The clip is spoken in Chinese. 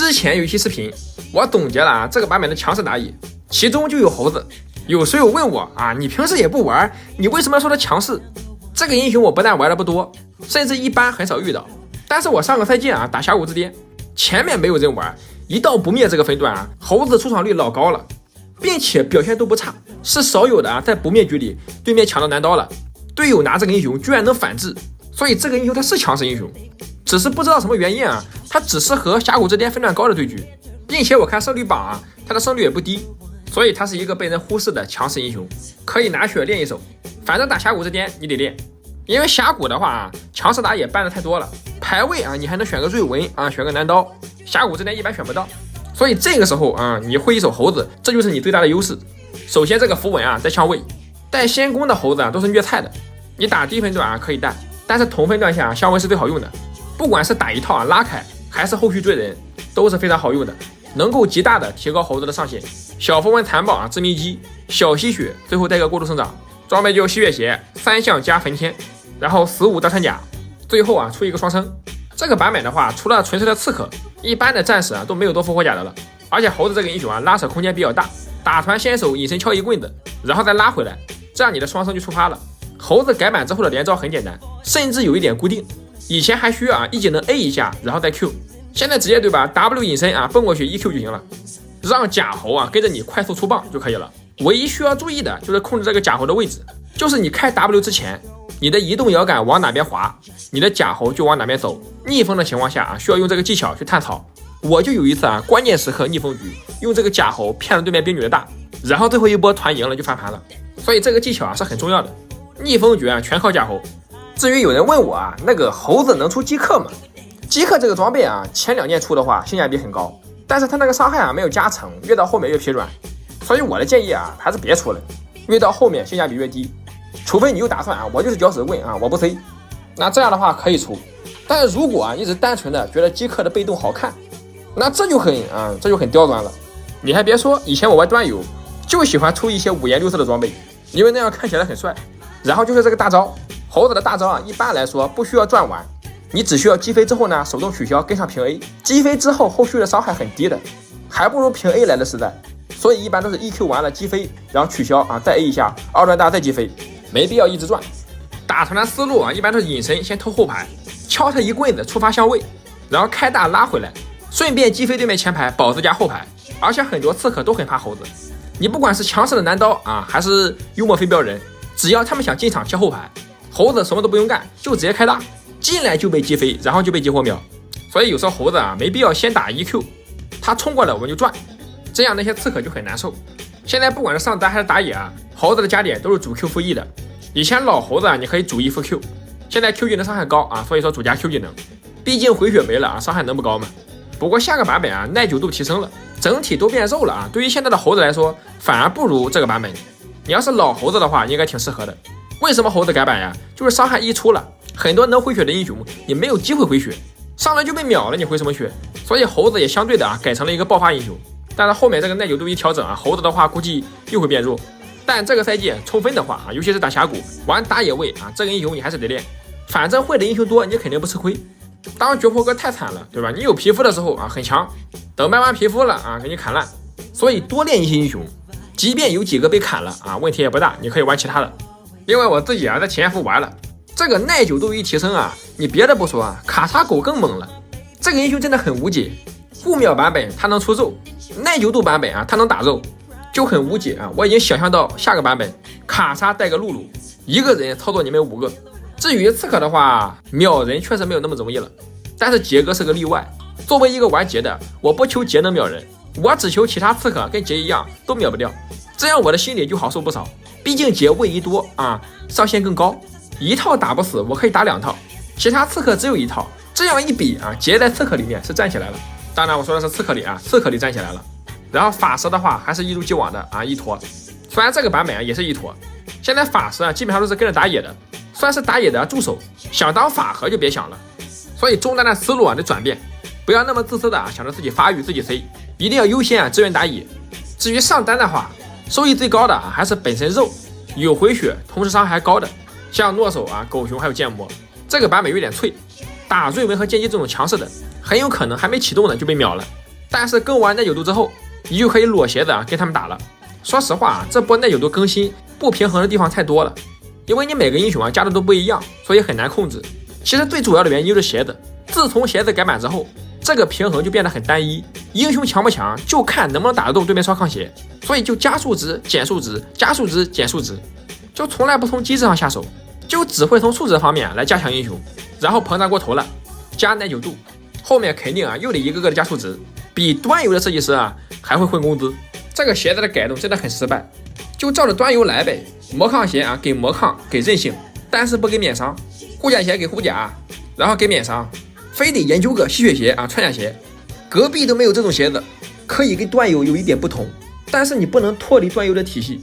之前有一期视频，我总结了这个版本的强势打野，其中就有猴子。有水友问我你平时也不玩，你为什么要说他强势？这个英雄我不但玩的不多，甚至一般很少遇到。但是我上个赛季打峡谷之巅，前面没有人玩，一到不灭这个分段猴子出场率老高了，并且表现都不差，是少有的在不灭局里对面抢到男刀了，队友拿这个英雄居然能反制，所以这个英雄他是强势英雄，只是不知道什么原因他只适合峡谷之巅分段高的对局，并且我看胜率榜他的胜率也不低，所以他是一个被人忽视的强势英雄，可以拿去练一手。反正打峡谷之巅你得练，因为峡谷的话强势打野办的太多了，排位你还能选个瑞文选个男刀，峡谷之巅一般选不到，所以这个时候你会一手猴子，这就是你最大的优势。首先这个符文带枪位，带先攻的猴子都是虐菜的，你打低分段可以带，但是同分段下香文是最好用的，不管是打一套拉开还是后续追人都是非常好用的，能够极大的提高猴子的上限。小符文残暴致命击，小吸血，最后带个过度生长，装备就吸血鞋3项加焚天，然后15大穿甲，最后出一个双生。这个版本的话，除了纯粹的刺客，一般的战士都没有多复活甲的了。而且猴子这个英雄拉扯空间比较大，打团先手隐身敲一棍子，然后再拉回来，这样你的双生就触发了。猴子改版之后的连招很简单，甚至有一点固定，以前还需要一技能 A 一下然后再 Q， 现在直接对吧 W 隐身蹦过去1Q 就行了，让假猴跟着你快速出棒就可以了。唯一需要注意的就是控制这个假猴的位置，就是你开 W 之前，你的移动摇杆往哪边滑，你的假猴就往哪边走。逆风的情况下需要用这个技巧去探草。我就有一次关键时刻逆风局，用这个假猴骗了对面兵女的大，然后最后一波团赢了就翻盘了。所以这个技巧是很重要的，逆风局全靠假猴。至于有人问我那个猴子能出饥客吗？饥客这个装备前2年出的话性价比很高，但是它那个伤害没有加成，越到后面越疲软，所以我的建议还是别出了，越到后面性价比越低，除非你有打算我就是搅屎棍我不 C， 那这样的话可以出。但是如果你只单纯的觉得饥客的被动好看，那这就很刁钻了。你还别说，以前我玩端游就喜欢出一些5颜6色的装备，因为那样看起来很帅。然后就是这个大招，猴子的大招一般来说不需要转完，你只需要击飞之后呢手动取消跟上平 A， 击飞之后后续的伤害很低的，还不如平 A 来的实在，所以一般都是 EQ 完了击飞，然后取消再 A 一下，2转大再击飞，没必要一直转。打团的思路一般都是隐身先偷后排，敲他一棍子触发相位，然后开大拉回来，顺便击飞对面前排保自家后排。而且很多刺客都很怕猴子，你不管是强势的男刀还是幽默飞镖人，只要他们想进场切后排，猴子什么都不用干，就直接开大，进来就被击飞，然后就被激活秒。所以有时候猴子没必要先打 EQ， 他冲过来我们就转，这样那些刺客就很难受。现在不管是上单还是打野猴子的加点都是主 Q 负 E 的。以前老猴子你可以主 E 负 Q， 现在 Q 技能伤害高所以说主加 Q 技能，毕竟回血没了伤害能不高吗？不过下个版本耐久度提升了，整体都变肉了对于现在的猴子来说反而不如这个版本。你要是老猴子的话应该挺适合的。为什么猴子改版呀？就是伤害一出了，很多能回血的英雄你没有机会回血，上来就被秒了，你回什么血？所以猴子也相对的改成了一个爆发英雄。但是后面这个耐久度一调整猴子的话估计又会变弱。但这个赛季冲分的话尤其是打峡谷玩打野位这个英雄你还是得练，反正会的英雄多你肯定不吃亏。当绝活哥太惨了对吧？你有皮肤的时候很强，等卖完皮肤了给你砍烂。所以多练一些英雄，即便有几个被砍了问题也不大，你可以玩其他的。另外我自己在体验服玩了，这个耐久度一提升你别的不说卡莎狗更猛了。这个英雄真的很无解，5秒版本它能出肉，耐久度版本它能打肉，就很无解我已经想象到下个版本卡莎带个露露，一个人操作你们5个。至于刺客的话，秒人确实没有那么容易了，但是杰哥是个例外。作为一个玩杰的，我不求杰能秒人，我只求其他刺客跟杰一样都秒不掉，这样我的心里就好受不少。毕竟杰位移多上限更高，一套打不死我可以打2套，其他刺客只有1套，这样一比杰在刺客里面是站起来了。当然我说的是刺客里刺客里站起来了。然后法师的话还是一如既往的一坨，虽然这个版本也是一坨，现在法师基本上都是跟着打野的，算是打野的助手，想当法和就别想了。所以中单的思路得转变，不要那么自私的想着自己发育自己 C， 一定要优先支援打野。至于上单的话，收益最高的还是本身肉有回血同时伤害还高的，像诺手狗熊还有剑魔。这个版本有点脆，打瑞文和剑姬这种强势的很有可能还没启动呢就被秒了。但是更完耐久度之后，你就可以裸鞋的跟他们打了。说实话，这波耐久度更新不平衡的地方太多了，因为你每个英雄加的都不一样，所以很难控制。其实最主要的原因就是鞋子，自从鞋子改版之后，这个平衡就变得很单一，英雄强不强就看能不能打得动对面双抗鞋，所以就加数值减数值，加数值减数值，就从来不从机制上下手，就只会从数值方面来加强英雄，然后膨胀过头了，加耐久度，后面肯定又得一个个的加数值，比端游的设计师还会混工资。这个鞋子的改动真的很失败，就照着端游来呗，魔抗鞋给魔抗给韧性，但是不给免伤，护甲鞋给护甲，然后给免伤，非得研究个吸血鞋穿甲鞋，隔壁都没有这种鞋子，可以跟端游有一点不同，但是你不能脱离端游的体系。